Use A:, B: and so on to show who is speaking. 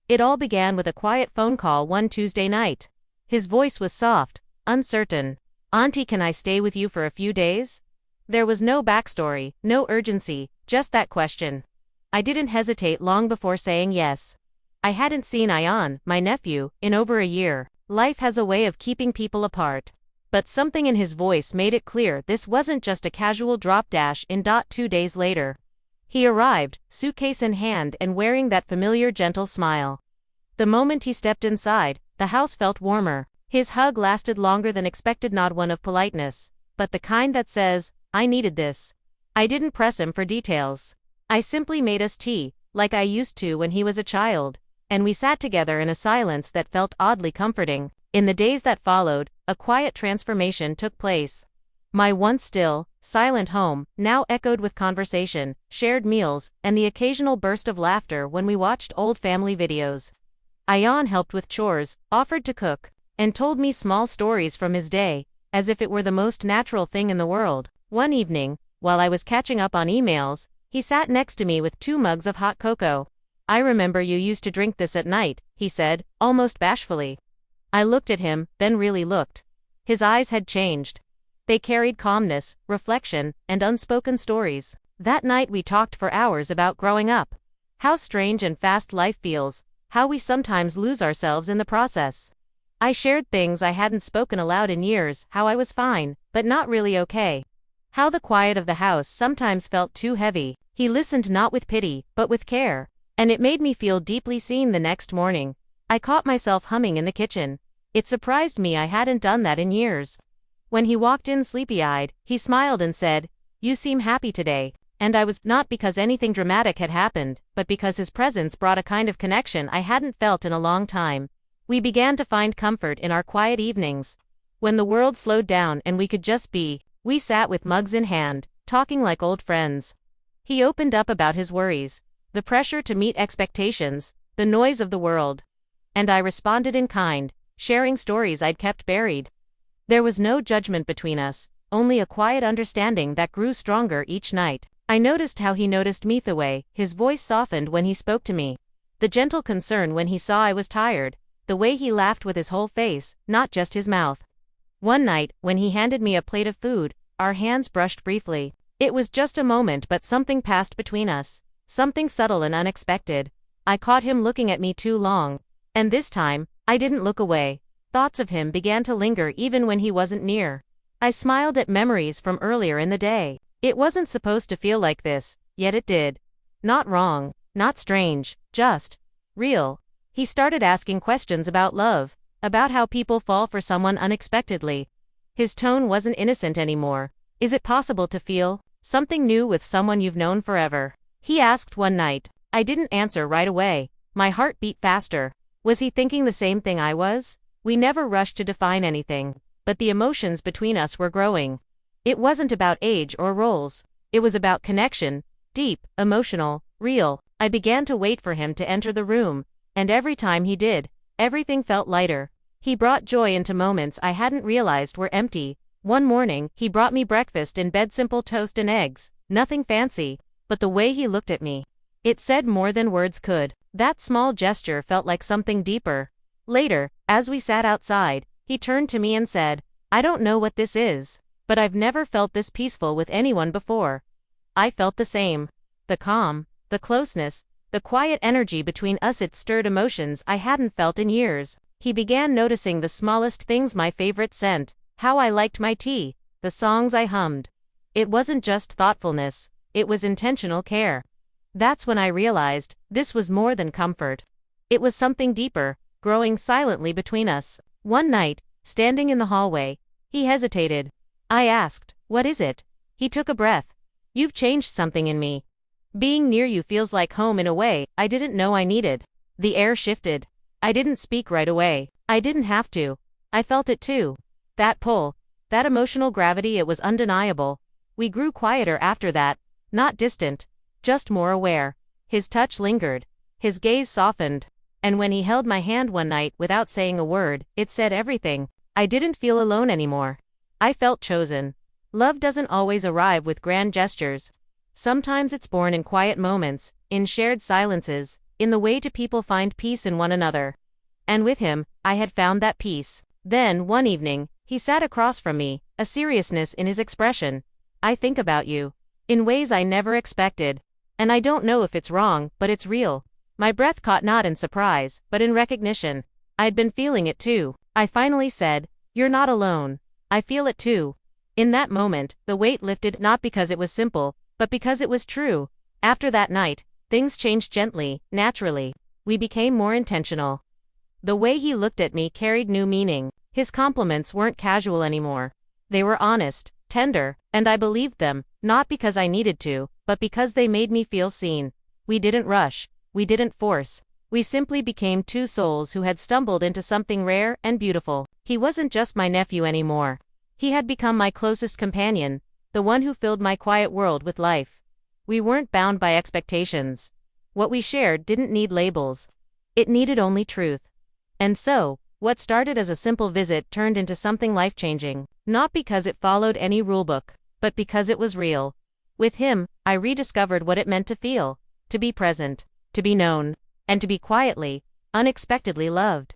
A: It all began with a quiet phone call one Tuesday night. His voice was soft, uncertain. "Auntie, can I stay with you for a few days?" There was no backstory, no urgency, just that question. I didn't hesitate long before saying yes. I hadn't seen Ian, my nephew, in over a year. Life has a way of keeping people apart. But something in his voice made it clear this wasn't just a casual drop dash in. 2 days later. He arrived, suitcase in hand and wearing that familiar gentle smile. The moment he stepped inside, the house felt warmer. His hug lasted longer than expected, not one of politeness, but the kind that says, "I needed this." I didn't press him for details. I simply made us tea, like I used to when he was a child, and we sat together in a silence that felt oddly comforting. In the days that followed, a quiet transformation took place. My once still, silent home now echoed with conversation, shared meals, and the occasional burst of laughter when we watched old family videos. Ian helped with chores, offered to cook, and told me small stories from his day, as if it were the most natural thing in the world. One evening, while I was catching up on emails, he sat next to me with 2 mugs of hot cocoa. "I remember you used to drink this at night," he said, almost bashfully. I looked at him, then really looked. His eyes had changed. They carried calmness, reflection, and unspoken stories. That night we talked for hours about growing up. How strange and fast life feels, how we sometimes lose ourselves in the process. I shared things I hadn't spoken aloud in years, how I was fine, but not really okay. How the quiet of the house sometimes felt too heavy. He listened not with pity, but with care. And it made me feel deeply seen. The next morning, I caught myself humming in the kitchen. It surprised me, I hadn't done that in years. When he walked in sleepy-eyed, he smiled and said, "You seem happy today." And I was, not because anything dramatic had happened, but because his presence brought a kind of connection I hadn't felt in a long time. We began to find comfort in our quiet evenings. When the world slowed down and we could just be, we sat with mugs in hand, talking like old friends. He opened up about his worries, the pressure to meet expectations, the noise of the world. And I responded in kind, sharing stories I'd kept buried. There was no judgment between us, only a quiet understanding that grew stronger each night. I noticed how he noticed me. The way his voice softened when he spoke to me. The gentle concern when he saw I was tired. The way he laughed with his whole face, not just his mouth. One night, when he handed me a plate of food, our hands brushed briefly. It was just a moment, but something passed between us. Something subtle and unexpected. I caught him looking at me too long. And this time, I didn't look away. Thoughts of him began to linger even when he wasn't near. I smiled at memories from earlier in the day. It wasn't supposed to feel like this, yet it did. Not wrong, not strange, just real. He started asking questions about love, about how people fall for someone unexpectedly. His tone wasn't innocent anymore. "Is it possible to feel something new with someone you've known forever?" he asked one night. I didn't answer right away. My heart beat faster. Was he thinking the same thing I was? We never rushed to define anything, but the emotions between us were growing. It wasn't about age or roles. It was about connection, deep, emotional, real. I began to wait for him to enter the room, and every time he did, everything felt lighter. He brought joy into moments I hadn't realized were empty. One morning, he brought me breakfast in bed, simple toast and eggs, nothing fancy, but the way he looked at me, it said more than words could. That small gesture felt like something deeper. Later, as we sat outside, he turned to me and said, "I don't know what this is, but I've never felt this peaceful with anyone before." I felt the same. The calm, the closeness, the quiet energy between us, it stirred emotions I hadn't felt in years. He began noticing the smallest things, my favorite scent, how I liked my tea, the songs I hummed. It wasn't just thoughtfulness, it was intentional care. That's when I realized, this was more than comfort. It was something deeper, growing silently between us. One night, standing in the hallway, he hesitated. I asked, "What is it?" He took a breath. "You've changed something in me. Being near you feels like home in a way I didn't know I needed." The air shifted. I didn't speak right away. I didn't have to. I felt it too. That pull, that emotional gravity, it was undeniable. We grew quieter after that, not distant, just more aware. His touch lingered. His gaze softened. And when he held my hand one night without saying a word, it said everything. I didn't feel alone anymore. I felt chosen. Love doesn't always arrive with grand gestures. Sometimes it's born in quiet moments, in shared silences, in the way two people find peace in one another. And with him, I had found that peace. Then, one evening, he sat across from me, a seriousness in his expression. "I think about you. In ways I never expected. And I don't know if it's wrong, but it's real." My breath caught not in surprise, but in recognition. I'd been feeling it too. I finally said, "You're not alone. I feel it too." In that moment, the weight lifted, not because it was simple, but because it was true. After that night, things changed gently, naturally. We became more intentional. The way he looked at me carried new meaning. His compliments weren't casual anymore. They were honest, tender, and I believed them, not because I needed to, but because they made me feel seen. We didn't rush. We didn't force. We simply became two souls who had stumbled into something rare and beautiful. He wasn't just my nephew anymore. He had become my closest companion, the one who filled my quiet world with life. We weren't bound by expectations. What we shared didn't need labels. It needed only truth. And so, what started as a simple visit turned into something life-changing, not because it followed any rulebook, but because it was real. With him, I rediscovered what it meant to feel, to be present, to be known, and to be quietly, unexpectedly loved.